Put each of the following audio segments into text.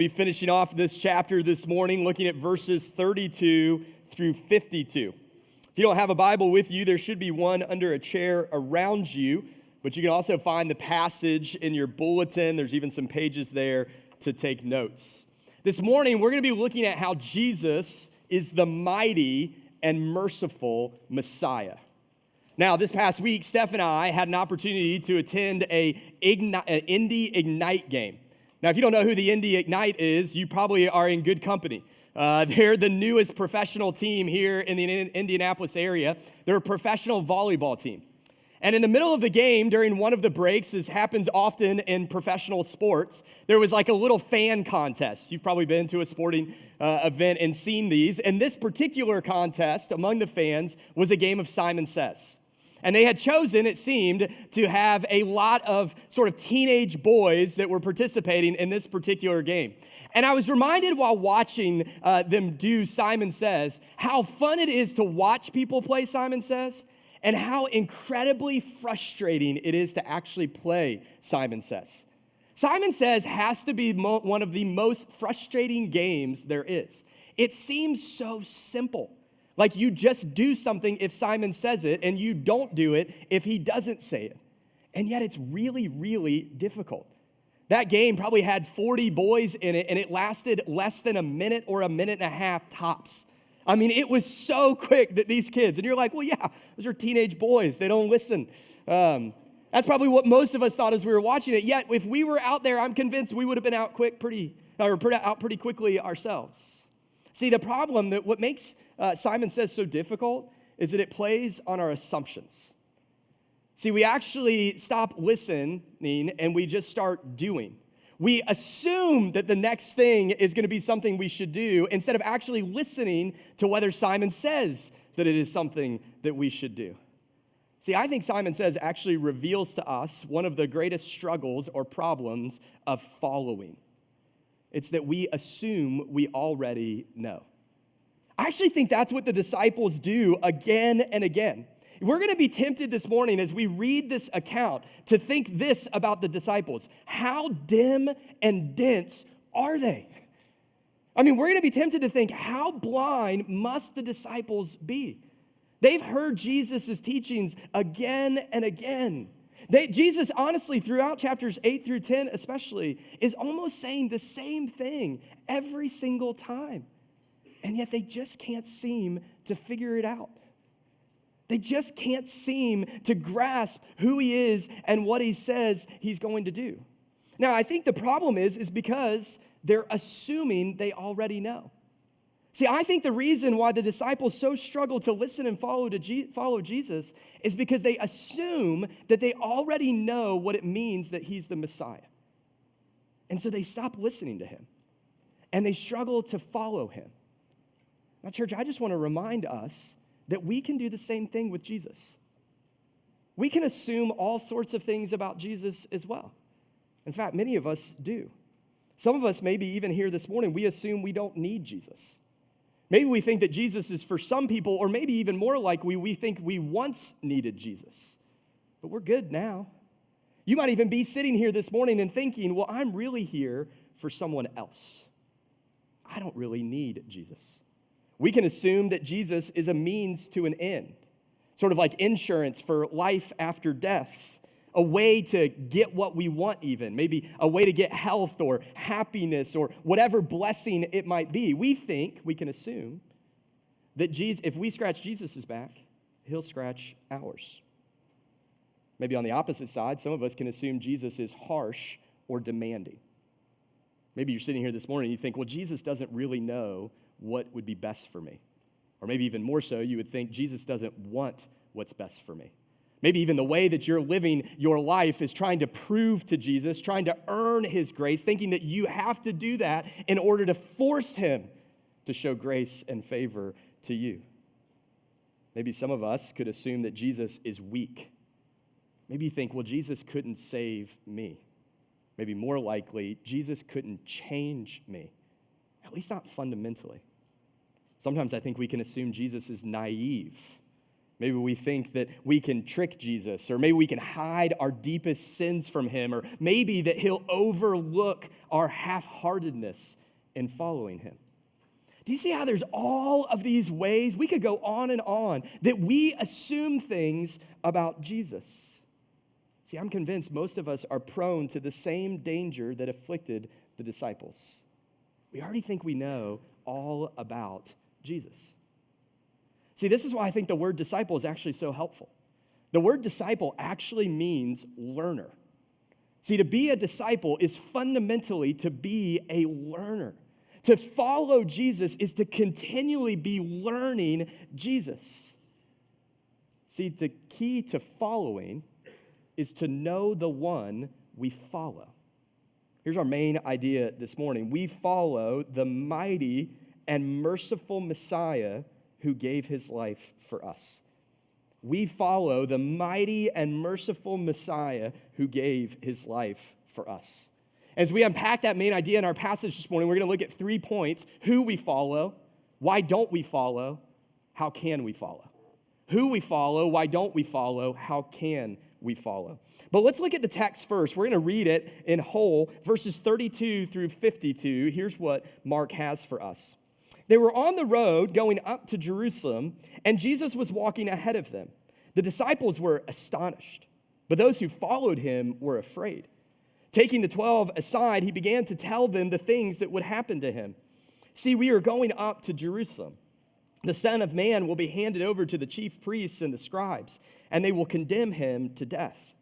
Be finishing off this chapter this morning, looking at verses 32 through 52. If you don't have a Bible with you, there should be one under a chair around you, but you can also find the passage in your bulletin. There's even some pages there to take notes. This morning, we're going to be looking at how Jesus is the mighty and merciful Messiah. Now, this past week, Steph and I had an opportunity to attend an Indy Ignite game. Now, if you don't know who the Indy Ignite is, you probably are in good company. They're the newest professional team here in the Indianapolis area. They're a professional volleyball team. And in the middle of the game, during one of the breaks, as happens often in professional sports, there was like a little fan contest. You've probably been to a sporting event and seen these. And this particular contest among the fans was a game of Simon Says. And they had chosen, it seemed, to have a lot of sort of teenage boys that were participating in this particular game. And I was reminded while watching them do Simon Says, how fun it is to watch people play Simon Says, and how incredibly frustrating it is to actually play Simon Says. Simon Says has to be one of the most frustrating games there is. It seems so simple. Like you just do something if Simon says it, and you don't do it if he doesn't say it. And yet it's really, really difficult. That game probably had 40 boys in it, and it lasted less than a minute or a minute and a half tops. I mean, it was so quick that these kids, and you're like, well, yeah, those are teenage boys. They don't listen. That's probably what most of us thought as we were watching it. Yet, if we were out there, I'm convinced we would have been out pretty quickly ourselves. See, the problem that what makes Simon Says so difficult is that it plays on our assumptions. See, we actually stop listening and we just start doing. We assume that the next thing is going to be something we should do instead of actually listening to whether Simon says that it is something that we should do. See, I think Simon Says actually reveals to us one of the greatest struggles or problems of following. It's that we assume we already know. I actually think that's what the disciples do again and again. We're going to be tempted this morning as we read this account to think this about the disciples. How dim and dense are they? I mean, we're going to be tempted to think, how blind must the disciples be? They've heard Jesus' teachings again and again. Jesus, honestly, throughout chapters 8 through 10 especially, is almost saying the same thing every single time. And yet they just can't seem to figure it out. They just can't seem to grasp who he is and what he says he's going to do. Now, I think the problem is because they're assuming they already know. See, I think the reason why the disciples so struggle to listen and follow Jesus is because they assume that they already know what it means that he's the Messiah. And so they stop listening to him, and they struggle to follow him. Now, church, I just want to remind us that we can do the same thing with Jesus. We can assume all sorts of things about Jesus as well. In fact, many of us do. Some of us, maybe even here this morning, we assume we don't need Jesus. Maybe we think that Jesus is for some people, or maybe even more likely, we think we once needed Jesus. But we're good now. You might even be sitting here this morning and thinking, well, I'm really here for someone else. I don't really need Jesus. We can assume that Jesus is a means to an end, sort of like insurance for life after death, a way to get what we want even, maybe a way to get health or happiness or whatever blessing it might be. We think, we can assume, that if we scratch Jesus' back, he'll scratch ours. Maybe on the opposite side, some of us can assume Jesus is harsh or demanding. Maybe you're sitting here this morning and you think, well, Jesus doesn't really know what would be best for me. Or maybe even more so, you would think Jesus doesn't want what's best for me. Maybe even the way that you're living your life is trying to prove to Jesus, trying to earn his grace, thinking that you have to do that in order to force him to show grace and favor to you. Maybe some of us could assume that Jesus is weak. Maybe you think, well, Jesus couldn't save me. Maybe more likely, Jesus couldn't change me, at least not fundamentally. Sometimes I think we can assume Jesus is naive. Maybe we think that we can trick Jesus, or maybe we can hide our deepest sins from him, or maybe that he'll overlook our half-heartedness in following him. Do you see how there's all of these ways? We could go on and on that we assume things about Jesus. See, I'm convinced most of us are prone to the same danger that afflicted the disciples. We already think we know all about Jesus. See, this is why I think the word disciple is actually so helpful. The word disciple actually means learner. See, to be a disciple is fundamentally to be a learner. To follow Jesus is to continually be learning Jesus. See, the key to following is to know the one we follow. Here's our main idea this morning. We follow the mighty and merciful Messiah who gave his life for us. We follow the mighty and merciful Messiah who gave his life for us. As we unpack that main idea in our passage this morning, we're going to look at 3 points: who we follow, why don't we follow, how can we follow? Who we follow, why don't we follow, how can we follow? But let's look at the text first. We're going to read it in whole, verses 32 through 52. Here's what Mark has for us. They were on the road going up to Jerusalem, and Jesus was walking ahead of them. The disciples were astonished, but those who followed him were afraid. Taking the 12 aside, he began to tell them the things that would happen to him. See, we are going up to Jerusalem. The Son of Man will be handed over to the chief priests and the scribes, and they will condemn him to death.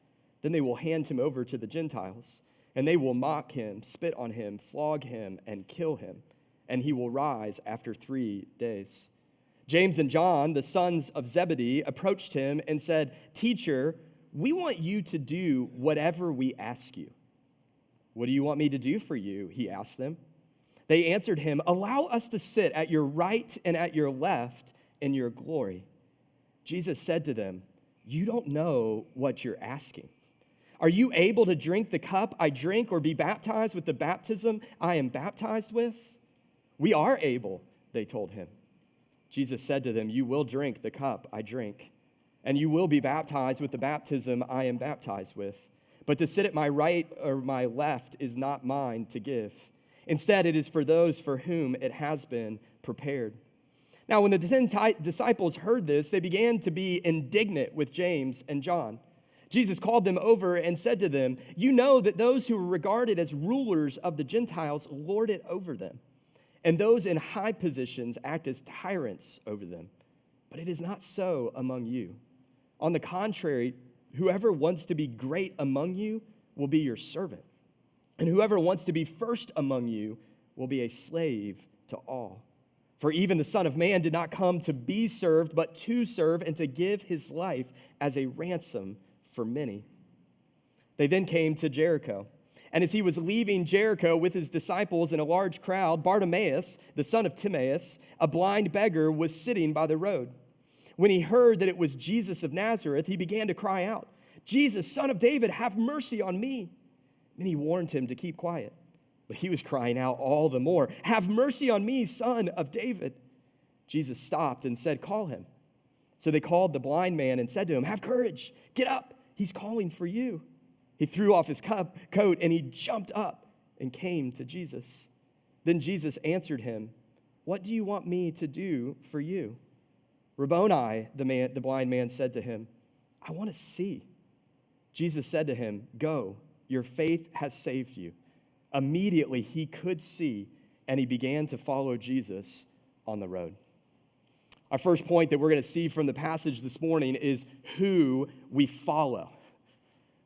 Then they will hand him over to the Gentiles, and they will mock him, spit on him, flog him, and kill him, and he will rise after 3 days. James and John, the sons of Zebedee, approached him and said, "Teacher, we want you to do whatever we ask you." "What do you want me to do for you?" he asked them. They answered him, "Allow us to sit at your right and at your left in your glory." Jesus said to them, "You don't know what you're asking. Are you able to drink the cup I drink or be baptized with the baptism I am baptized with?" "We are able," they told him. Jesus said to them, "You will drink the cup I drink, and you will be baptized with the baptism I am baptized with. But to sit at my right or my left is not mine to give. Instead, it is for those for whom it has been prepared." Now, when the 10 disciples heard this, they began to be indignant with James and John. Jesus called them over and said to them, "You know that those who are regarded as rulers of the Gentiles lord it over them, and those in high positions act as tyrants over them. But it is not so among you. On the contrary, whoever wants to be great among you will be your servant, and whoever wants to be first among you will be a slave to all. For even the Son of Man did not come to be served, but to serve and to give his life as a ransom for many." They then came to Jericho. And as he was leaving Jericho with his disciples and a large crowd, Bartimaeus, the son of Timaeus, a blind beggar, was sitting by the road. When he heard that it was Jesus of Nazareth, he began to cry out, "Jesus, Son of David, have mercy on me." Then he warned him to keep quiet. But he was crying out all the more, "Have mercy on me, Son of David." Jesus stopped and said, "Call him." So they called the blind man and said to him, "Have courage, get up, he's calling for you." He threw off his coat and he jumped up and came to Jesus. Then Jesus answered him, "What do you want me to do for you?" "Rabboni," the blind man said to him, "I want to see." Jesus said to him, "Go, your faith has saved you." Immediately he could see, and he began to follow Jesus on the road. Our first point that we're going to see from the passage this morning is who we follow.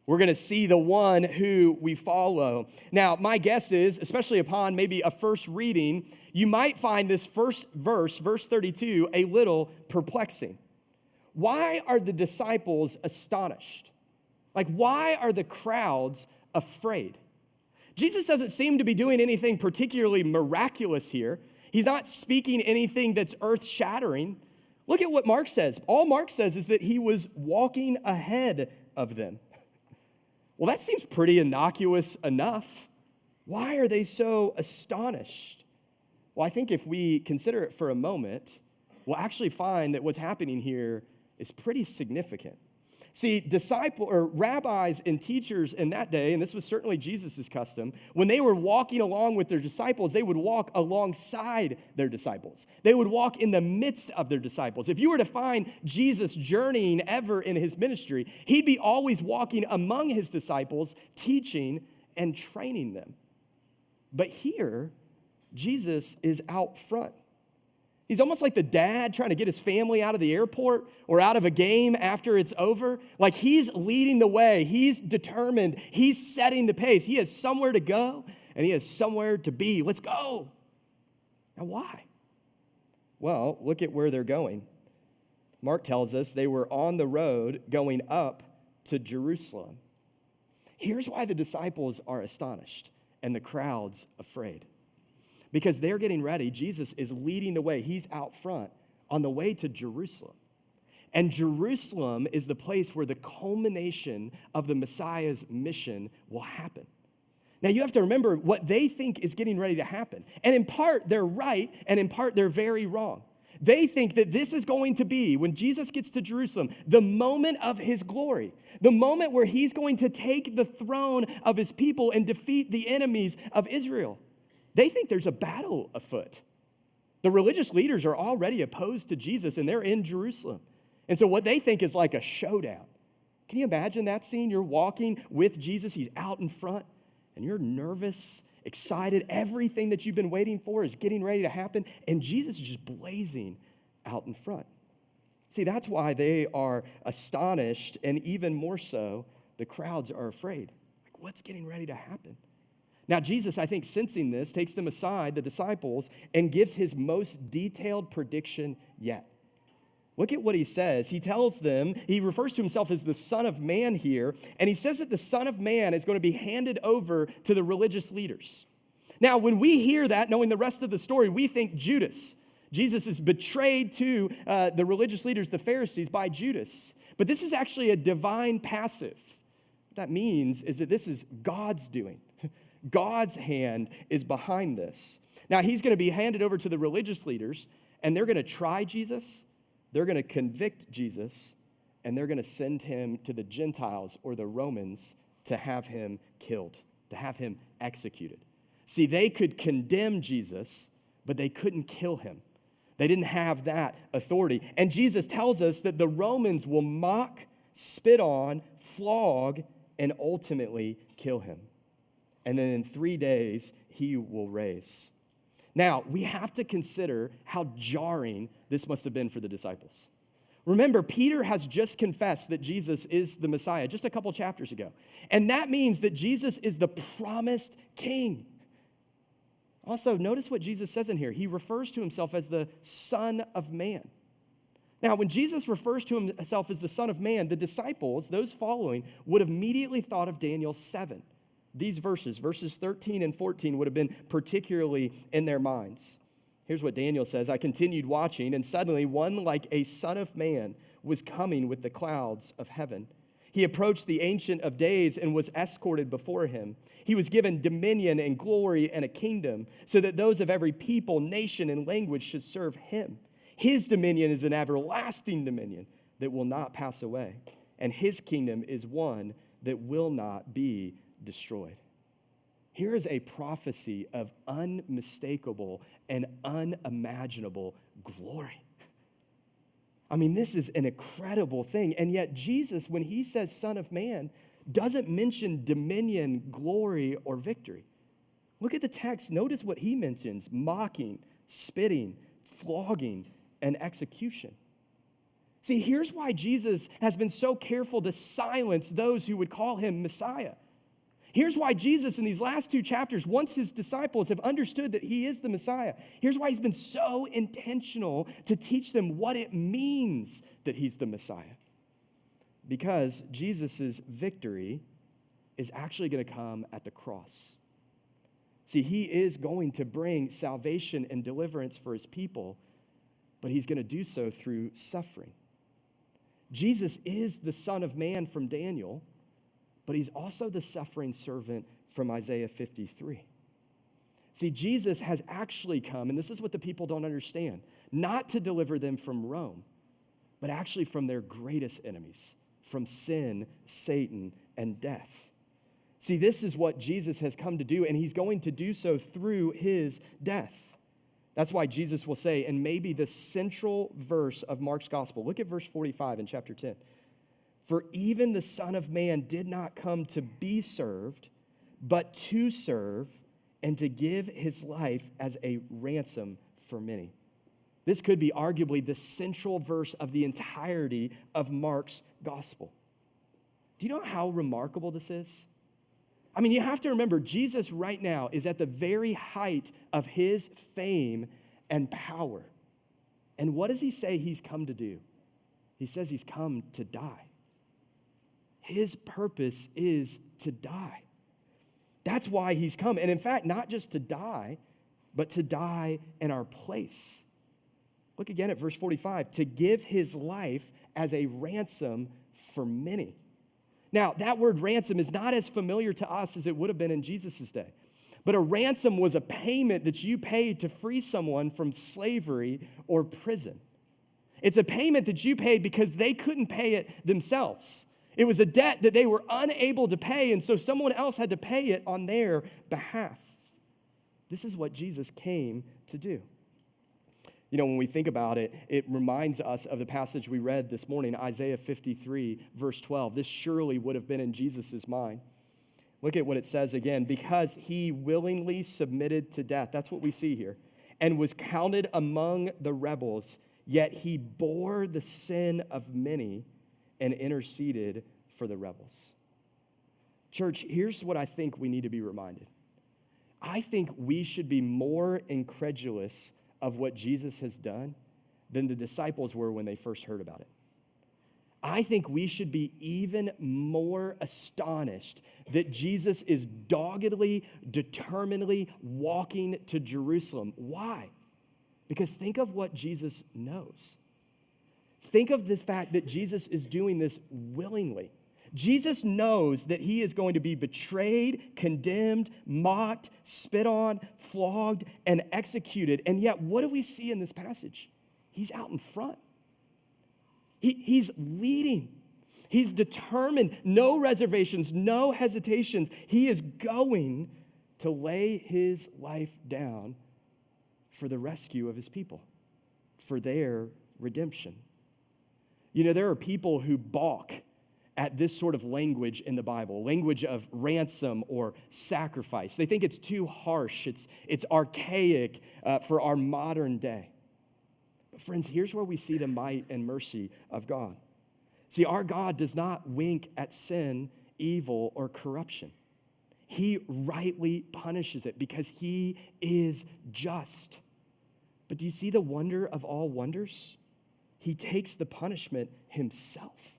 We're going to see the one who we follow. Now, my guess is, especially upon maybe a first reading, you might find this first verse, verse 32, a little perplexing. Why are the disciples astonished? Like, why are the crowds afraid? Jesus doesn't seem to be doing anything particularly miraculous here. He's not speaking anything that's earth-shattering. Look at what Mark says. All Mark says is that he was walking ahead of them. Well, that seems pretty innocuous enough. Why are they so astonished? Well, I think if we consider it for a moment, we'll actually find that what's happening here is pretty significant. See, rabbis and teachers in that day, and this was certainly Jesus' custom, when they were walking along with their disciples, they would walk alongside their disciples. They would walk in the midst of their disciples. If you were to find Jesus journeying ever in his ministry, he'd be always walking among his disciples, teaching and training them. But here, Jesus is out front. He's almost like the dad trying to get his family out of the airport or out of a game after it's over. Like he's leading the way. He's determined. He's setting the pace. He has somewhere to go and he has somewhere to be. Let's go. Now, why? Well, look at where they're going. Mark tells us they were on the road going up to Jerusalem. Here's why the disciples are astonished and the crowd's afraid. Because they're getting ready. Jesus is leading the way. He's out front on the way to Jerusalem. And Jerusalem is the place where the culmination of the Messiah's mission will happen. Now, you have to remember what they think is getting ready to happen. And in part, they're right, and in part, they're very wrong. They think that this is going to be, when Jesus gets to Jerusalem, the moment of his glory, the moment where he's going to take the throne of his people and defeat the enemies of Israel. They think there's a battle afoot. The religious leaders are already opposed to Jesus, and they're in Jerusalem. And so what they think is like a showdown. Can you imagine that scene? You're walking with Jesus. He's out in front, and you're nervous, excited. Everything that you've been waiting for is getting ready to happen, and Jesus is just blazing out in front. See, that's why they are astonished, and even more so, the crowds are afraid. Like, what's getting ready to happen? Now, Jesus, I think, sensing this, takes them aside, the disciples, and gives his most detailed prediction yet. Look at what he says. He tells them, he refers to himself as the Son of Man here, and he says that the Son of Man is going to be handed over to the religious leaders. Now, when we hear that, knowing the rest of the story, we think Judas. Jesus is betrayed to the religious leaders, the Pharisees, by Judas. But this is actually a divine passive. What that means is that this is God's doing. God's hand is behind this. Now, he's going to be handed over to the religious leaders, and they're going to try Jesus, they're going to convict Jesus, and they're going to send him to the Gentiles or the Romans to have him killed, to have him executed. See, they could condemn Jesus, but they couldn't kill him. They didn't have that authority. And Jesus tells us that the Romans will mock, spit on, flog, and ultimately kill him. And then in 3 days, he will raise. Now, we have to consider how jarring this must have been for the disciples. Remember, Peter has just confessed that Jesus is the Messiah just a couple chapters ago. And that means that Jesus is the promised king. Also, notice what Jesus says in here. He refers to himself as the Son of Man. Now, when Jesus refers to himself as the Son of Man, the disciples, those following, would have immediately thought of Daniel 7. These verses 13 and 14, would have been particularly in their minds. Here's what Daniel says. I continued watching, and suddenly one like a son of man was coming with the clouds of heaven. He approached the Ancient of Days and was escorted before him. He was given dominion and glory and a kingdom, so that those of every people, nation, and language should serve him. His dominion is an everlasting dominion that will not pass away, and his kingdom is one that will not be destroyed. Here is a prophecy of unmistakable and unimaginable glory. I mean, this is an incredible thing. And yet Jesus, when he says Son of Man, doesn't mention dominion, glory, or victory. Look at the text. Notice what he mentions: mocking, spitting, flogging, and execution. See, here's why Jesus has been so careful to silence those who would call him Messiah. Here's why Jesus, in these last 2 chapters, once his disciples have understood that he is the Messiah, here's why he's been so intentional to teach them what it means that he's the Messiah. Because Jesus' victory is actually going to come at the cross. See, he is going to bring salvation and deliverance for his people, but he's going to do so through suffering. Jesus is the Son of Man from Daniel, but he's also the suffering servant from Isaiah 53. See, Jesus has actually come, and this is what the people don't understand, not to deliver them from Rome, but actually from their greatest enemies, from sin, Satan, and death. See, this is what Jesus has come to do, and he's going to do so through his death. That's why Jesus will say, and maybe the central verse of Mark's gospel, look at verse 45 in chapter 10. For even the Son of Man did not come to be served, but to serve and to give his life as a ransom for many. This could be arguably the central verse of the entirety of Mark's gospel. Do you know how remarkable this is? I mean, you have to remember, Jesus right now is at the very height of his fame and power. And what does he say he's come to do? He says he's come to die. His purpose is to die. That's why he's come. And in fact, not just to die, but to die in our place. Look again at verse 45, to give his life as a ransom for many. Now, that word ransom is not as familiar to us as it would have been in Jesus' day. But a ransom was a payment that you paid to free someone from slavery or prison. It's a payment that you paid because they couldn't pay it themselves. It was a debt that they were unable to pay, and so someone else had to pay it on their behalf. This is what Jesus came to do. You know, when we think about it, it reminds us of the passage we read this morning, Isaiah 53, verse 12. This surely would have been in Jesus' mind. Look at what it says again. Because he willingly submitted to death. That's what we see here. And was counted among the rebels, yet he bore the sin of many and interceded for the rebels. Church, here's what I think we need to be reminded. I think we should be more incredulous of what Jesus has done than the disciples were when they first heard about it. I think we should be even more astonished that Jesus is doggedly, determinedly walking to Jerusalem. Why? Because think of what Jesus knows. Think of the fact that Jesus is doing this willingly. Jesus knows that he is going to be betrayed, condemned, mocked, spit on, flogged, and executed. And yet, what do we see in this passage? He's out in front. He's leading. He's determined. No reservations, no hesitations. He is going to lay his life down for the rescue of his people, for their redemption. You know, there are people who balk at this sort of language in the Bible, language of ransom or sacrifice. They think it's too harsh. It's archaic for our modern day. But friends, here's where we see the might and mercy of God. See, our God does not wink at sin, evil, or corruption. He rightly punishes it because he is just. But do you see the wonder of all wonders? He takes the punishment himself.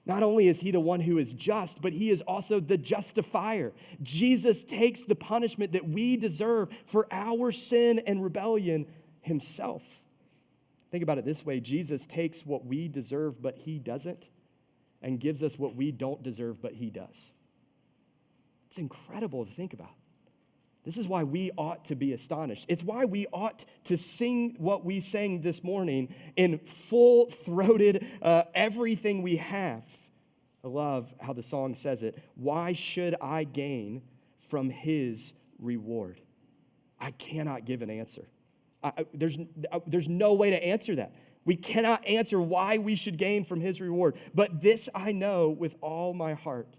Not only is he the one who is just, but he is also the justifier. Jesus takes the punishment that we deserve for our sin and rebellion himself. Think about it this way. Jesus takes what we deserve, but he doesn't, and gives us what we don't deserve, but he does. It's incredible to think about. This is why we ought to be astonished. It's why we ought to sing what we sang this morning in full-throated everything we have. I love how the song says it. Why should I gain from his reward? I cannot give an answer. There's no way to answer that. We cannot answer why we should gain from his reward. But this I know with all my heart.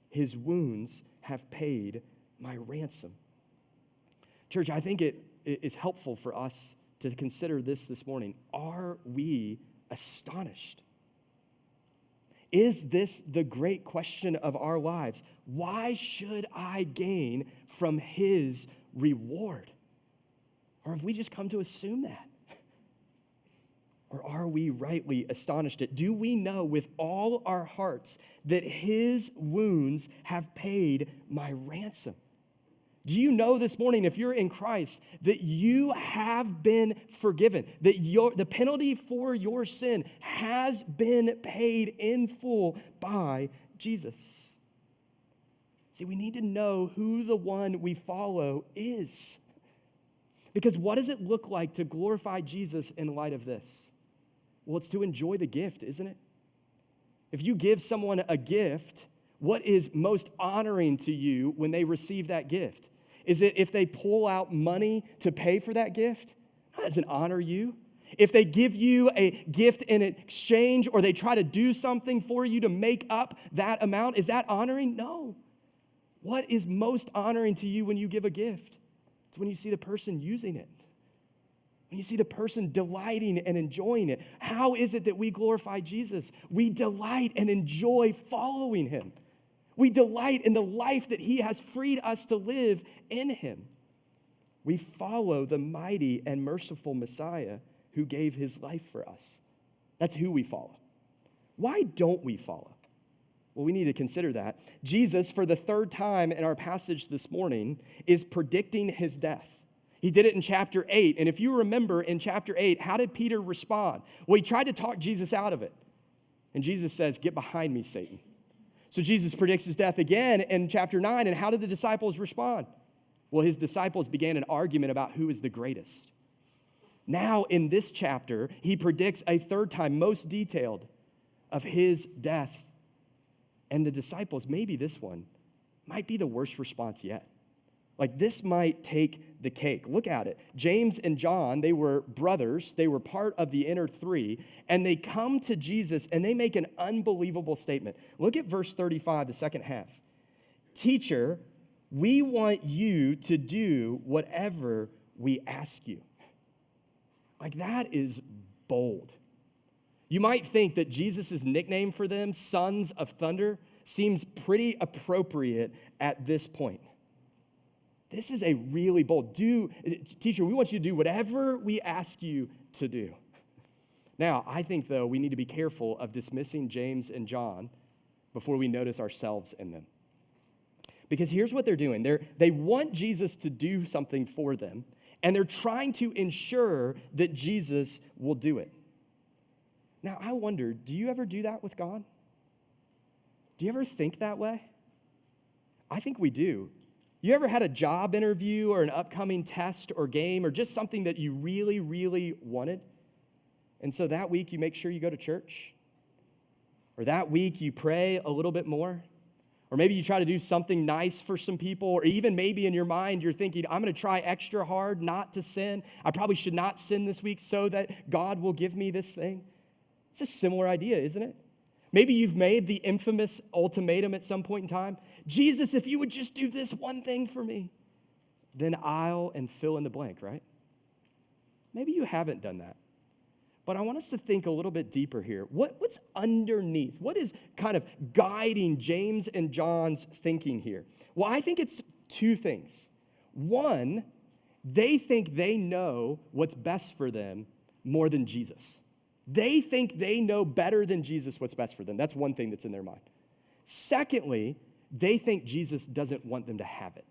His wounds have paid my ransom. Church, I think it is helpful for us to consider this morning. Are we astonished? Is this the great question of our lives? Why should I gain from his reward? Or have we just come to assume that? Or are we rightly astonished at? Do we know with all our hearts that his wounds have paid my ransom? Do you know this morning, if you're in Christ, that you have been forgiven, that the penalty for your sin has been paid in full by Jesus? See, we need to know who the one we follow is. Because what does it look like to glorify Jesus in light of this? Well, it's to enjoy the gift, isn't it? If you give someone a gift, what is most honoring to you when they receive that gift? Is it if they pull out money to pay for that gift? That doesn't honor you. If they give you a gift in exchange or they try to do something for you to make up that amount, is that honoring? No. What is most honoring to you when you give a gift? It's when you see the person using it. When you see the person delighting and enjoying it. How is it that we glorify Jesus? We delight and enjoy following him. We delight in the life that he has freed us to live in him. We follow the mighty and merciful Messiah who gave his life for us. That's who we follow. Why don't we follow? Well, we need to consider that. Jesus, for the third time in our passage this morning, is predicting his death. He did it in chapter 8. And if you remember in chapter 8, how did Peter respond? Well, he tried to talk Jesus out of it. And Jesus says, "Get behind me, Satan." So Jesus predicts his death again in chapter 9. And how did the disciples respond? Well, his disciples began an argument about who is the greatest. Now, in this chapter, he predicts a third time, most detailed, of his death. And the disciples, maybe this one, might be the worst response yet. Like, this might take the cake. Look at it. James and John, they were brothers. They were part of the inner three. And they come to Jesus, and they make an unbelievable statement. Look at verse 35, the second half. "Teacher, we want you to do whatever we ask you." Like, that is bold. You might think that Jesus' nickname for them, Sons of Thunder, seems pretty appropriate at this point. This is a really bold. Teacher, we want you to do whatever we ask you to do. Now, I think, though, we need to be careful of dismissing James and John before we notice ourselves in them. Because here's what they're doing. They want Jesus to do something for them, and they're trying to ensure that Jesus will do it. Now, I wonder, do you ever do that with God? Do you ever think that way? I think we do. You ever had a job interview or an upcoming test or game or just something that you really, really wanted? And so that week you make sure you go to church? Or that week you pray a little bit more? Or maybe you try to do something nice for some people, or even maybe in your mind you're thinking, I'm going to try extra hard not to sin. I probably should not sin this week so that God will give me this thing. It's a similar idea, isn't it? Maybe you've made the infamous ultimatum at some point in time. Jesus, if you would just do this one thing for me, then I'll, and fill in the blank, right? Maybe you haven't done that. But I want us to think a little bit deeper here. What's underneath? What is kind of guiding James and John's thinking here? Well, I think it's two things. One, they think they know what's best for them more than Jesus. They think they know better than Jesus what's best for them. That's one thing that's in their mind. Secondly, they think Jesus doesn't want them to have it.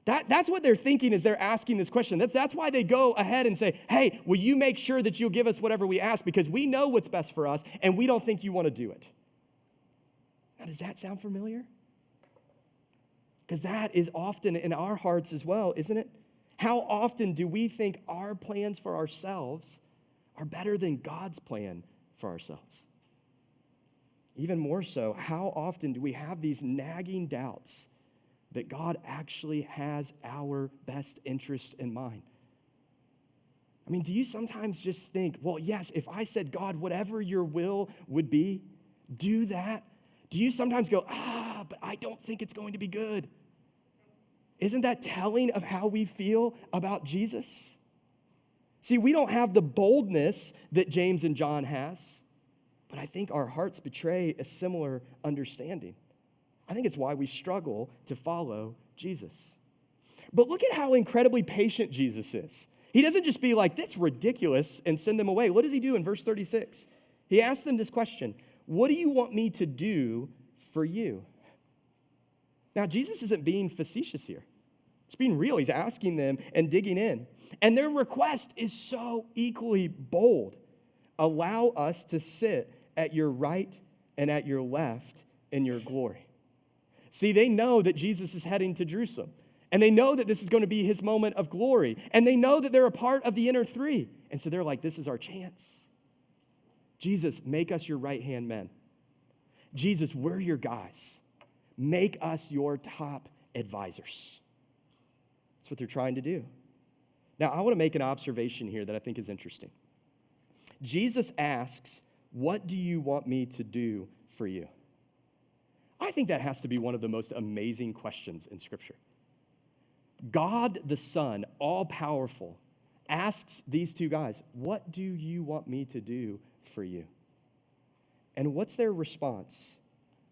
That's what they're thinking as they're asking this question. That's why they go ahead and say, hey, will you make sure that you'll give us whatever we ask, because we know what's best for us and we don't think you want to do it. Now, does that sound familiar? Because that is often in our hearts as well, isn't it? How often do we think our plans for ourselves are better than God's plan for ourselves? Even more so, how often do we have these nagging doubts that God actually has our best interest in mind? I mean, do you sometimes just think, well, yes, if I said, God, whatever your will would be, do that? Do you sometimes go, but I don't think it's going to be good? Isn't that telling of how we feel about Jesus? See, we don't have the boldness that James and John has, but I think our hearts betray a similar understanding. I think it's why we struggle to follow Jesus. But look at how incredibly patient Jesus is. He doesn't just be like, that's ridiculous, and send them away. What does he do in verse 36? He asks them this question: what do you want me to do for you? Now, Jesus isn't being facetious here. He's being real. He's asking them and digging in. And their request is so equally bold. Allow us to sit at your right and at your left in your glory. See, they know that Jesus is heading to Jerusalem. And they know that this is going to be his moment of glory. And they know that they're a part of the inner three. And so they're like, this is our chance. Jesus, make us your right-hand men. Jesus, we're your guys. Make us your top advisors. That's what they're trying to do. Now, I want to make an observation here that I think is interesting. Jesus asks, what do you want me to do for you? I think that has to be one of the most amazing questions in Scripture. God the Son, all-powerful, asks these two guys, what do you want me to do for you? And what's their response?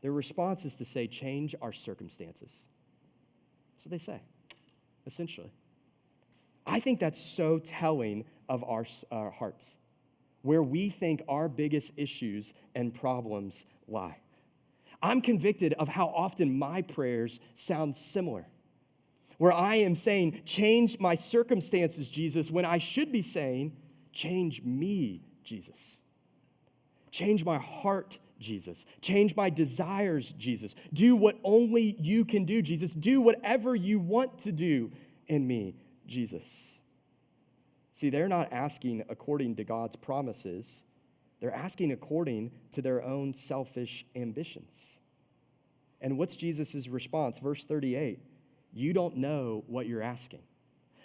Their response is to say, change our circumstances. That's what they say, essentially. I think that's so telling of our hearts, where we think our biggest issues and problems lie. I'm convicted of how often my prayers sound similar, where I am saying, change my circumstances, Jesus, when I should be saying, change me, Jesus. Change my heart, Jesus. Change my desires, Jesus. Do what only you can do, Jesus. Do whatever you want to do in me, Jesus. See, they're not asking according to God's promises. They're asking according to their own selfish ambitions. And what's Jesus' response? Verse 38, you don't know what you're asking.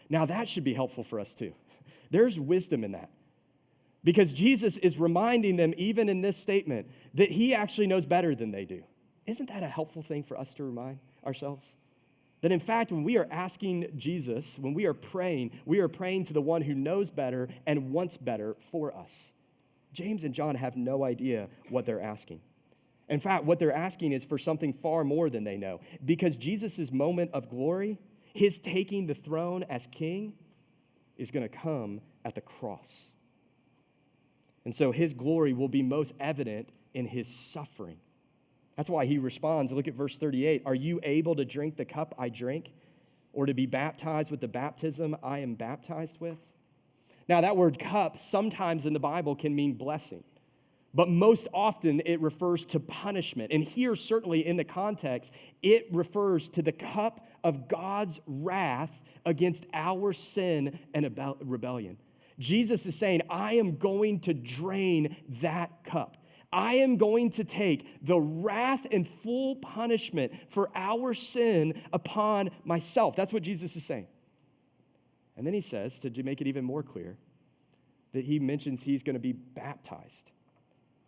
Now, that should be helpful for us too. There's wisdom in that. Because Jesus is reminding them, even in this statement, that he actually knows better than they do. Isn't that a helpful thing for us to remind ourselves? That in fact, when we are asking Jesus, when we are praying to the one who knows better and wants better for us. James and John have no idea what they're asking. In fact, what they're asking is for something far more than they know. Because Jesus' moment of glory, his taking the throne as king, is going to come at the cross. And so his glory will be most evident in his suffering. That's why he responds. Look at verse 38. Are you able to drink the cup I drink, or to be baptized with the baptism I am baptized with? Now, that word cup sometimes in the Bible can mean blessing, but most often it refers to punishment. And here, certainly in the context, it refers to the cup of God's wrath against our sin and rebellion. Jesus is saying, I am going to drain that cup. I am going to take the wrath and full punishment for our sin upon myself. That's what Jesus is saying. And then he says, to make it even more clear, that he mentions he's going to be baptized.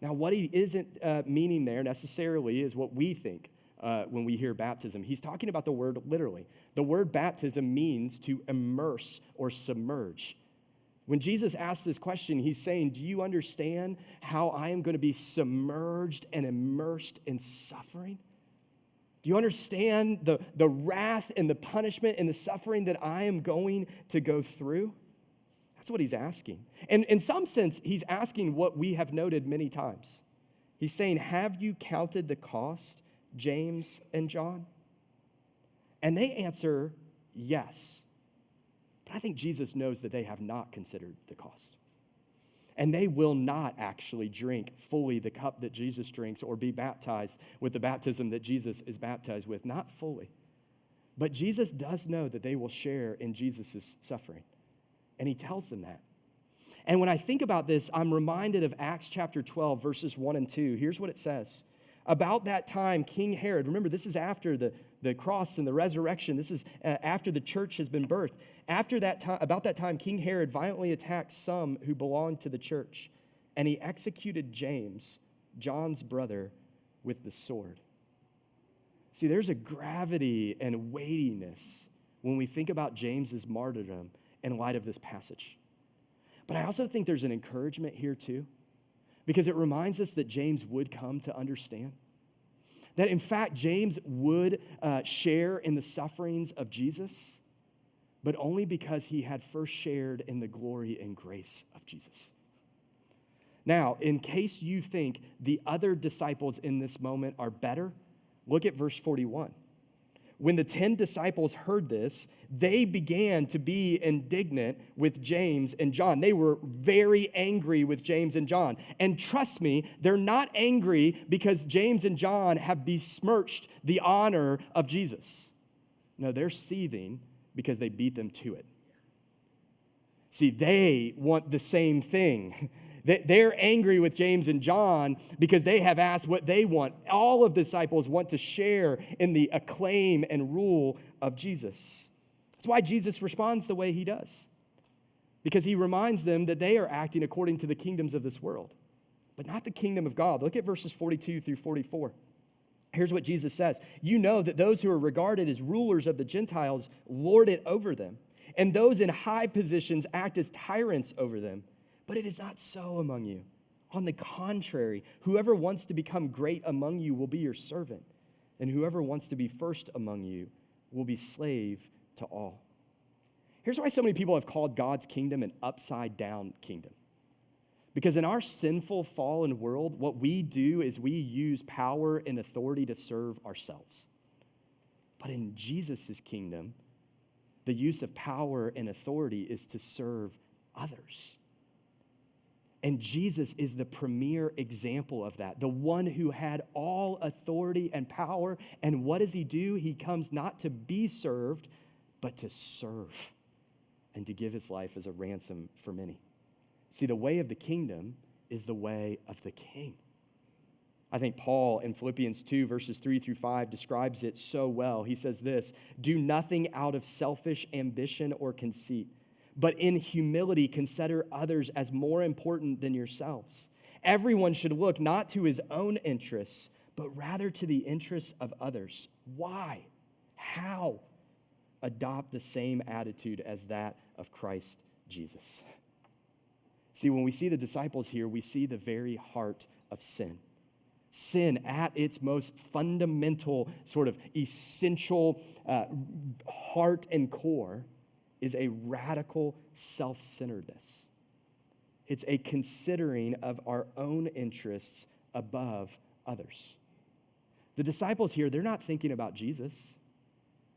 Now, what he isn't meaning there necessarily is what we think when we hear baptism. He's talking about the word literally. The word baptism means to immerse or submerge. When Jesus asks this question, he's saying, do you understand how I am going to be submerged and immersed in suffering? Do you understand the wrath and the punishment and the suffering that I am going to go through? That's what he's asking. And in some sense, he's asking what we have noted many times. He's saying, have you counted the cost, James and John? And they answer, yes. But I think Jesus knows that they have not considered the cost. And they will not actually drink fully the cup that Jesus drinks or be baptized with the baptism that Jesus is baptized with. Not fully. But Jesus does know that they will share in Jesus' suffering. And he tells them that. And when I think about this, I'm reminded of Acts chapter 12, verses 1 and 2. Here's what it says. About that time, King Herod, remember this is after the cross and the resurrection. This is after the church has been birthed. About that time, King Herod violently attacked some who belonged to the church, and he executed James, John's brother, with the sword. See, there's a gravity and weightiness when we think about James's martyrdom in light of this passage. But I also think there's an encouragement here too, because it reminds us that James would come to understand. That in fact, James would share in the sufferings of Jesus, but only because he had first shared in the glory and grace of Jesus. Now, in case you think the other disciples in this moment are better, look at verse 41. When the 10 disciples heard this, they began to be indignant with James and John. They were very angry with James and John. And trust me, they're not angry because James and John have besmirched the honor of Jesus. No, they're seething because they beat them to it. See, they want the same thing. They're angry with James and John because they have asked what they want. All of the disciples want to share in the acclaim and rule of Jesus. That's why Jesus responds the way he does, because he reminds them that they are acting according to the kingdoms of this world, but not the kingdom of God. Look at verses 42 through 44. Here's what Jesus says. You know that those who are regarded as rulers of the Gentiles lord it over them, and those in high positions act as tyrants over them. But it is not so among you. On the contrary, whoever wants to become great among you will be your servant, and whoever wants to be first among you will be slave to all. Here's why so many people have called God's kingdom an upside-down kingdom. Because in our sinful, fallen world, what we do is we use power and authority to serve ourselves. But in Jesus' kingdom, the use of power and authority is to serve others. And Jesus is the premier example of that, the one who had all authority and power. And what does he do? He comes not to be served, but to serve and to give his life as a ransom for many. See, the way of the kingdom is the way of the king. I think Paul in Philippians 2, verses 3 through 5 describes it so well. He says this, do nothing out of selfish ambition or conceit, but in humility consider others as more important than yourselves. Everyone should look not to his own interests, but rather to the interests of others. Why? How? Adopt the same attitude as that of Christ Jesus. See, when we see the disciples here, we see the very heart of sin. Sin at its most fundamental, sort of essential heart and core is a radical self-centeredness. It's a considering of our own interests above others. The disciples here, they're not thinking about Jesus.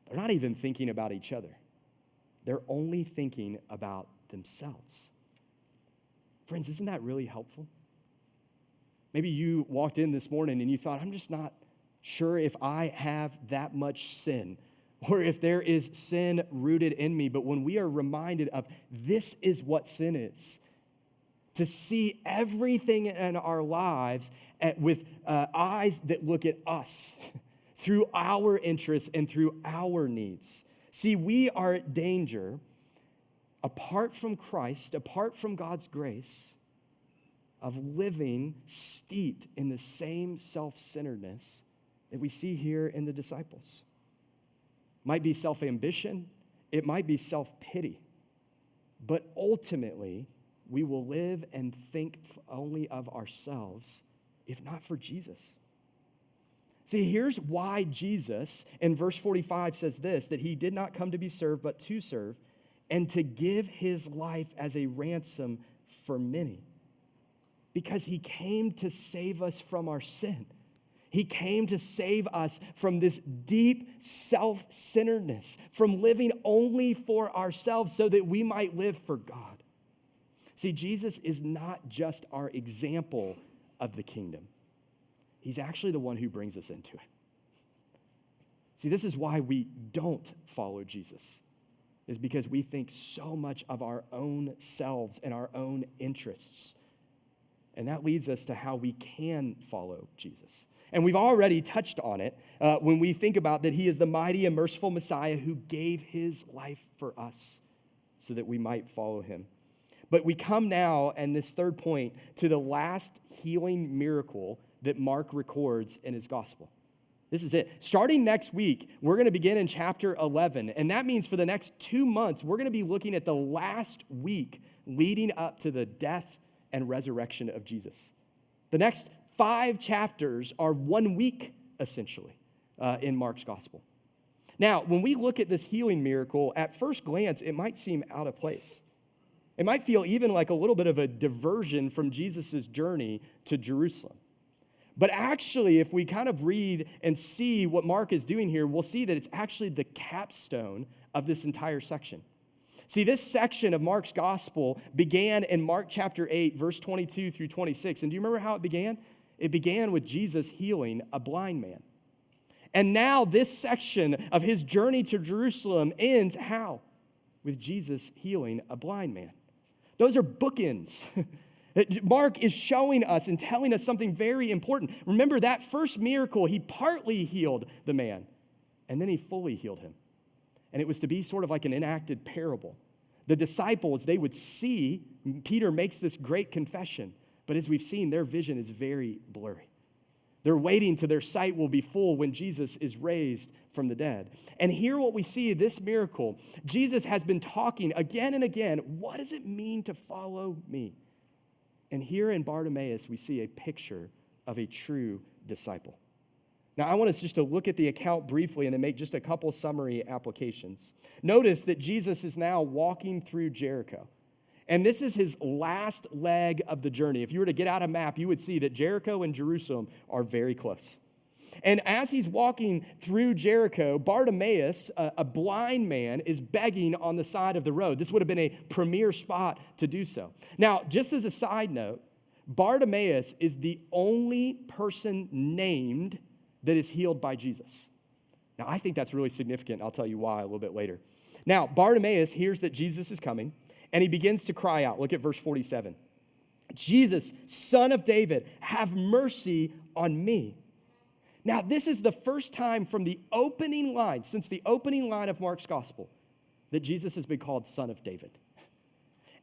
They're not even thinking about each other. They're only thinking about themselves. Friends, isn't that really helpful? Maybe you walked in this morning and you thought, I'm just not sure if I have that much sin, or if there is sin rooted in me. But when we are reminded of this is what sin is, to see everything in our lives with eyes that look at us through our interests and through our needs. See, we are at danger, apart from Christ, apart from God's grace, of living steeped in the same self-centeredness that we see here in the disciples. Might be self-ambition, it might be self-pity, but ultimately, we will live and think only of ourselves, if not for Jesus. See, here's why Jesus, in verse 45, says this, that he did not come to be served, but to serve, and to give his life as a ransom for many. Because he came to save us from our sin. He came to save us from this deep self-centeredness, from living only for ourselves so that we might live for God. See, Jesus is not just our example of the kingdom. He's actually the one who brings us into it. See, this is why we don't follow Jesus, is because we think so much of our own selves and our own interests. And that leads us to how we can follow Jesus. And we've already touched on it when we think about that he is the mighty and merciful Messiah who gave his life for us so that we might follow him. But we come now, and this third point, to the last healing miracle that Mark records in his gospel. This is it. Starting next week, we're going to begin in chapter 11. And that means for the next 2 months, we're going to be looking at the last week leading up to the death and resurrection of Jesus. The next 5 chapters are 1 week, essentially, in Mark's gospel. Now, when we look at this healing miracle, at first glance, it might seem out of place. It might feel even like a little bit of a diversion from Jesus' journey to Jerusalem. But actually, if we kind of read and see what Mark is doing here, we'll see that it's actually the capstone of this entire section. See, this section of Mark's gospel began in Mark chapter 8, verse 22 through 26. And do you remember how it began? It began with Jesus healing a blind man. And now this section of his journey to Jerusalem ends how? With Jesus healing a blind man. Those are bookends. Mark is showing us and telling us something very important. Remember that first miracle, he partly healed the man, and then he fully healed him. And it was to be sort of like an enacted parable. The disciples, they would see, Peter makes this great confession, but as we've seen, their vision is very blurry. They're waiting till their sight will be full when Jesus is raised from the dead. And here what we see, this miracle, Jesus has been talking again and again, what does it mean to follow me? And here in Bartimaeus, we see a picture of a true disciple. Now, I want us just to look at the account briefly and then make just a couple summary applications. Notice that Jesus is now walking through Jericho. And this is his last leg of the journey. If you were to get out a map, you would see that Jericho and Jerusalem are very close. And as he's walking through Jericho, Bartimaeus, a blind man, is begging on the side of the road. This would have been a premier spot to do so. Now, just as a side note, Bartimaeus is the only person named that is healed by Jesus. Now, I think that's really significant. I'll tell you why a little bit later. Now, Bartimaeus hears that Jesus is coming, and he begins to cry out. Look at verse 47. Jesus, Son of David, have mercy on me. Now, this is the first time from the opening line, since the opening line of Mark's gospel, that Jesus has been called Son of David.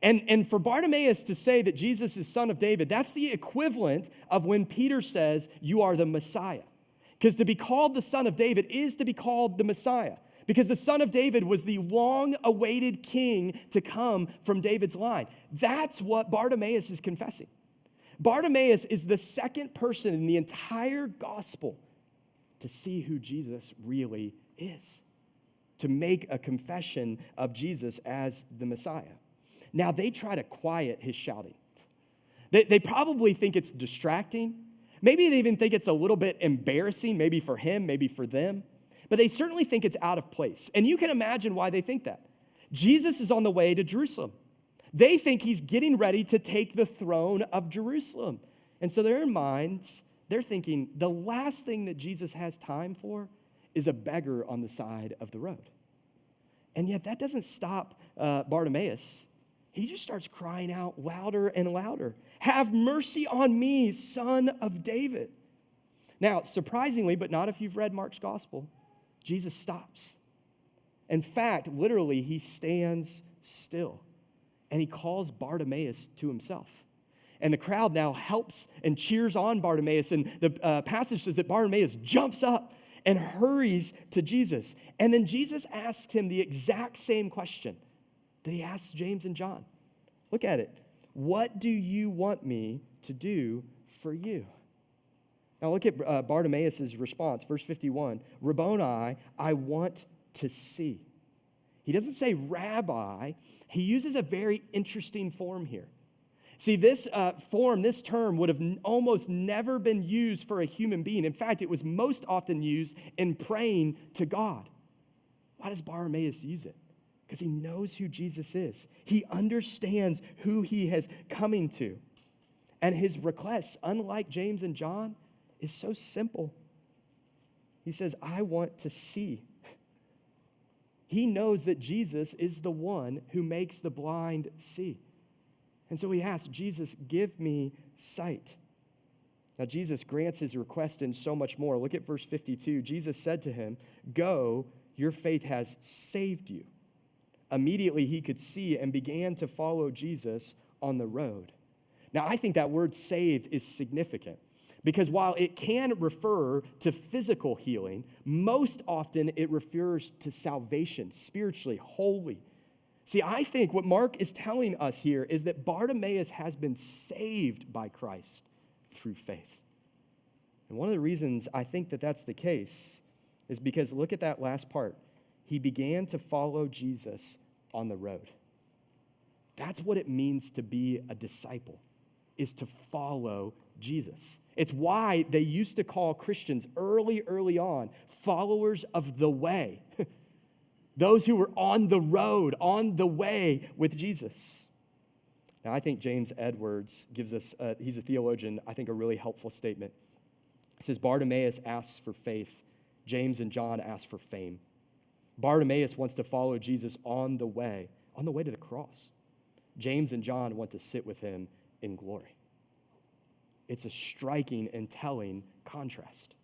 And for Bartimaeus to say that Jesus is Son of David, that's the equivalent of when Peter says, you are the Messiah. Because to be called the Son of David is to be called the Messiah. Because the Son of David was the long-awaited king to come from David's line. That's what Bartimaeus is confessing. Bartimaeus is the second person in the entire gospel to see who Jesus really is, to make a confession of Jesus as the Messiah. Now, they try to quiet his shouting. They probably think it's distracting. Maybe they even think it's a little bit embarrassing, maybe for him, maybe for them. But they certainly think it's out of place. And you can imagine why they think that. Jesus is on the way to Jerusalem. They think he's getting ready to take the throne of Jerusalem. And so their minds, they're thinking the last thing that Jesus has time for is a beggar on the side of the road. And yet that doesn't stop Bartimaeus. He just starts crying out louder and louder. Have mercy on me, Son of David. Now, surprisingly, but not if you've read Mark's gospel, Jesus stops. In fact, literally, he stands still. And he calls Bartimaeus to himself. And the crowd now helps and cheers on Bartimaeus. And the passage says that Bartimaeus jumps up and hurries to Jesus. And then Jesus asks him the exact same question that he asks James and John. Look at it. What do you want me to do for you? Now look at Bartimaeus' response, verse 51. Rabboni, I want to see. He doesn't say rabbi. He uses a very interesting form here. See, this form, this term would have almost never been used for a human being. In fact, it was most often used in praying to God. Why does Bartimaeus use it? Because he knows who Jesus is. He understands who he is coming to. And his request, unlike James and John, is so simple. He says, I want to see. He knows that Jesus is the one who makes the blind see. And so he asks, Jesus, give me sight. Now, Jesus grants his request and so much more. Look at verse 52. Jesus said to him, go, your faith has saved you. Immediately he could see and began to follow Jesus on the road. Now, I think that word saved is significant because while it can refer to physical healing, most often it refers to salvation, spiritually, holy. See, I think what Mark is telling us here is that Bartimaeus has been saved by Christ through faith. And one of the reasons I think that that's the case is because look at that last part. He began to follow Jesus on the road. That's what it means to be a disciple, is to follow Jesus. It's why they used to call Christians early on followers of the way. Those who were on the road, on the way with Jesus. Now, I think James Edwards gives us, he's a theologian, I think a really helpful statement. He says, Bartimaeus asks for faith. James and John ask for fame. Bartimaeus wants to follow Jesus on the way to the cross. James and John want to sit with him in glory. It's a striking and telling contrast.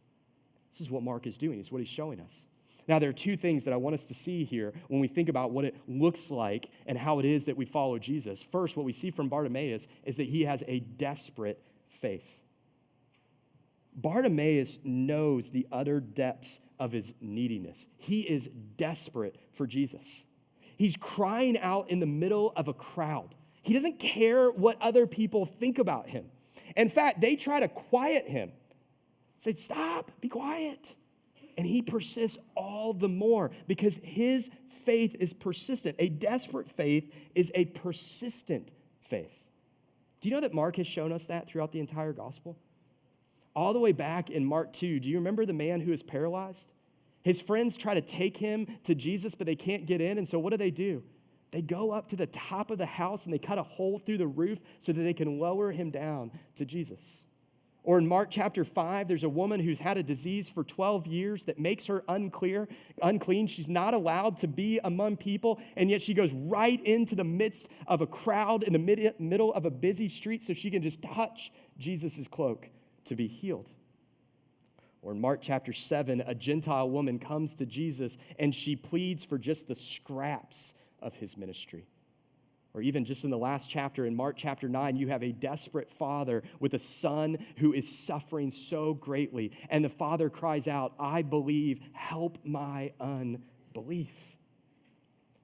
This is what Mark is doing. It's what he's showing us. Now, there are two things that I want us to see here when we think about what it looks like and how it is that we follow Jesus. First, what we see from Bartimaeus is that he has a desperate faith. Bartimaeus knows the utter depths of his neediness. He is desperate for Jesus. He's crying out in the middle of a crowd. He doesn't care what other people think about him. In fact, they try to quiet him. Say, stop, be quiet. And he persists all the more because his faith is persistent. A desperate faith is a persistent faith. Do you know that Mark has shown us that throughout the entire gospel? All the way back in Mark 2, do you remember the man who is paralyzed? His friends try to take him to Jesus, but they can't get in. And so what do? They go up to the top of the house and they cut a hole through the roof so that they can lower him down to Jesus. Or in Mark chapter 5, there's a woman who's had a disease for 12 years that makes her unclean. She's not allowed to be among people, and yet she goes right into the midst of a crowd in the middle of a busy street so she can just touch Jesus' cloak to be healed. Or in Mark chapter 7, a Gentile woman comes to Jesus and she pleads for just the scraps of his ministry. Or even just in the last chapter, in Mark chapter 9, you have a desperate father with a son who is suffering so greatly. And the father cries out, I believe, help my unbelief.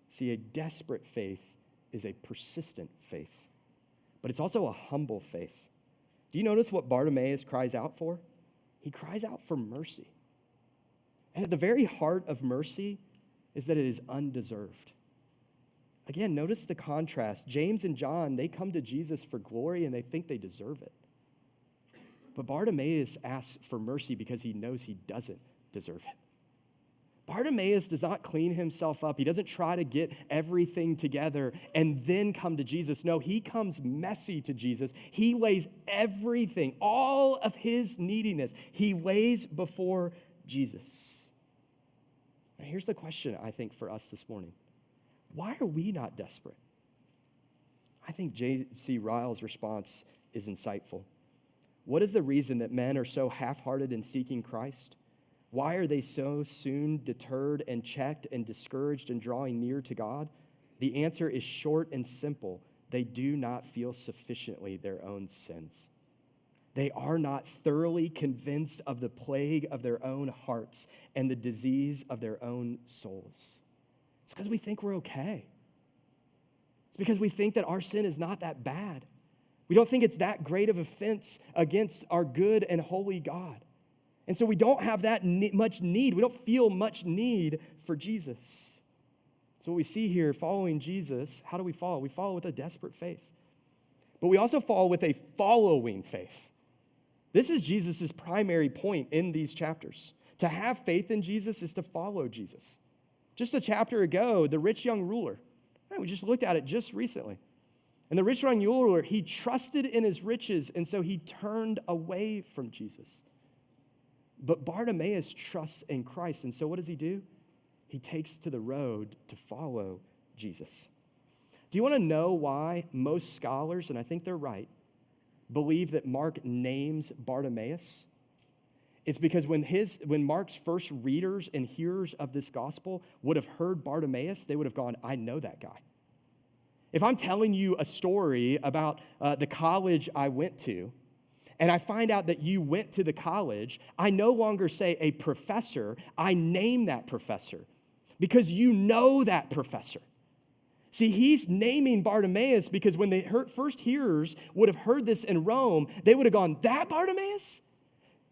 See, a desperate faith is a persistent faith, but it's also a humble faith. Do you notice what Bartimaeus cries out for? He cries out for mercy. And at the very heart of mercy is that it is undeserved. Again, notice the contrast. James and John, they come to Jesus for glory and they think they deserve it. But Bartimaeus asks for mercy because he knows he doesn't deserve it. Bartimaeus does not clean himself up. He doesn't try to get everything together and then come to Jesus. No, he comes messy to Jesus. He lays everything, all of his neediness, he lays before Jesus. Now, here's the question, I think, for us this morning. Why are we not desperate? I think J.C. Ryle's response is insightful. What is the reason that men are so half-hearted in seeking Christ? Why are they so soon deterred and checked and discouraged in drawing near to God? The answer is short and simple. They do not feel sufficiently their own sins. They are not thoroughly convinced of the plague of their own hearts and the disease of their own souls. It's because we think we're okay. It's because we think that our sin is not that bad. We don't think it's that great of offense against our good and holy God. And so we don't have that much need. We don't feel much need for Jesus. So what we see here, following Jesus, how do we follow? We follow with a desperate faith. But we also follow with a following faith. This is Jesus' primary point in these chapters. To have faith in Jesus is to follow Jesus. Just a chapter ago, the rich young ruler, we just looked at it just recently. And the rich young ruler, he trusted in his riches, and so he turned away from Jesus. But Bartimaeus trusts in Christ, and so what does he do? He takes to the road to follow Jesus. Do you want to know why most scholars, and I think they're right, believe that Mark names Bartimaeus? It's because when Mark's first readers and hearers of this gospel would have heard Bartimaeus, they would have gone, I know that guy. If I'm telling you a story about the college I went to, and I find out that you went to the college, I no longer say a professor, I name that professor because you know that professor. See, he's naming Bartimaeus because when the first hearers would have heard this in Rome, they would have gone, that Bartimaeus?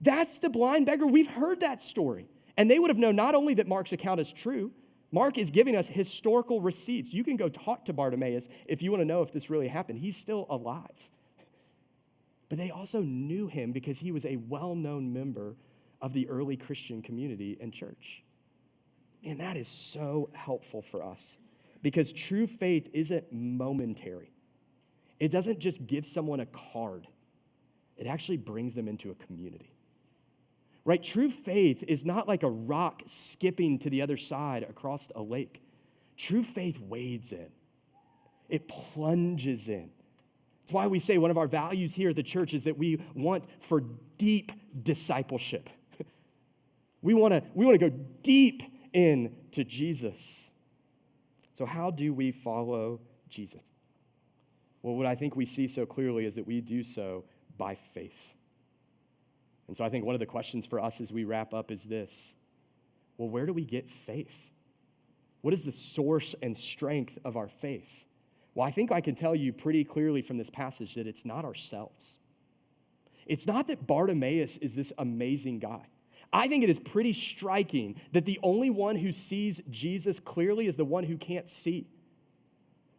That's the blind beggar. We've heard that story. And they would have known not only that Mark's account is true, Mark is giving us historical receipts. You can go talk to Bartimaeus if you want to know if this really happened. He's still alive. But they also knew him because he was a well-known member of the early Christian community and church. And that is so helpful for us because true faith isn't momentary. It doesn't just give someone a card. It actually brings them into a community. Right? True faith is not like a rock skipping to the other side across a lake. True faith wades in. It plunges in It's why we say one of our values here at the church is that we want for deep discipleship. We want to go deep into Jesus. So how do we follow Jesus? Well, what I think we see so clearly is that we do so by faith. And so I think one of the questions for us as we wrap up is this. Well, where do we get faith? What is the source and strength of our faith? Well, I think I can tell you pretty clearly from this passage that it's not ourselves. It's not that Bartimaeus is this amazing guy. I think it is pretty striking that the only one who sees Jesus clearly is the one who can't see.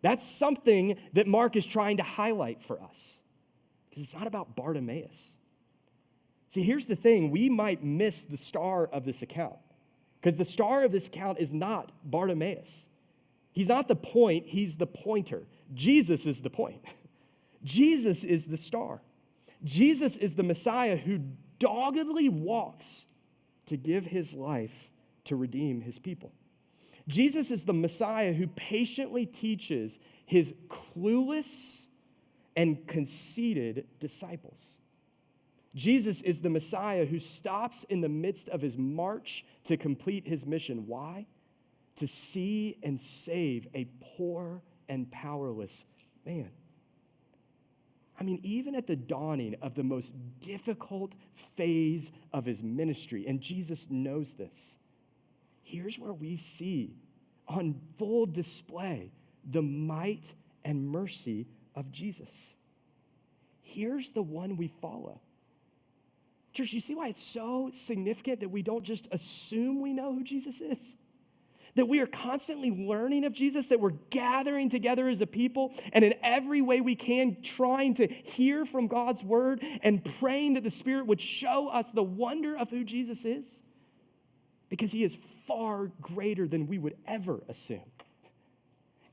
That's something that Mark is trying to highlight for us, because it's not about Bartimaeus. See, here's the thing. We might miss the star of this account, because the star of this account is not Bartimaeus. He's not the point, he's the pointer. Jesus is the point. Jesus is the star. Jesus is the Messiah who doggedly walks to give his life to redeem his people. Jesus is the Messiah who patiently teaches his clueless and conceited disciples. Jesus is the Messiah who stops in the midst of his march to complete his mission. Why? To see and save a poor and powerless man. I mean, even at the dawning of the most difficult phase of his ministry, and Jesus knows this, here's where we see on full display the might and mercy of Jesus. Here's the one we follow. Church, you see why it's so significant that we don't just assume we know who Jesus is? That we are constantly learning of Jesus, that we're gathering together as a people, and in every way we can, trying to hear from God's word and praying that the Spirit would show us the wonder of who Jesus is, because he is far greater than we would ever assume.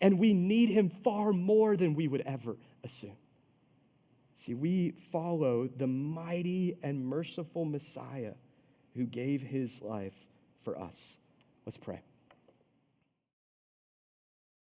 And we need him far more than we would ever assume. See, we follow the mighty and merciful Messiah who gave his life for us. Let's pray.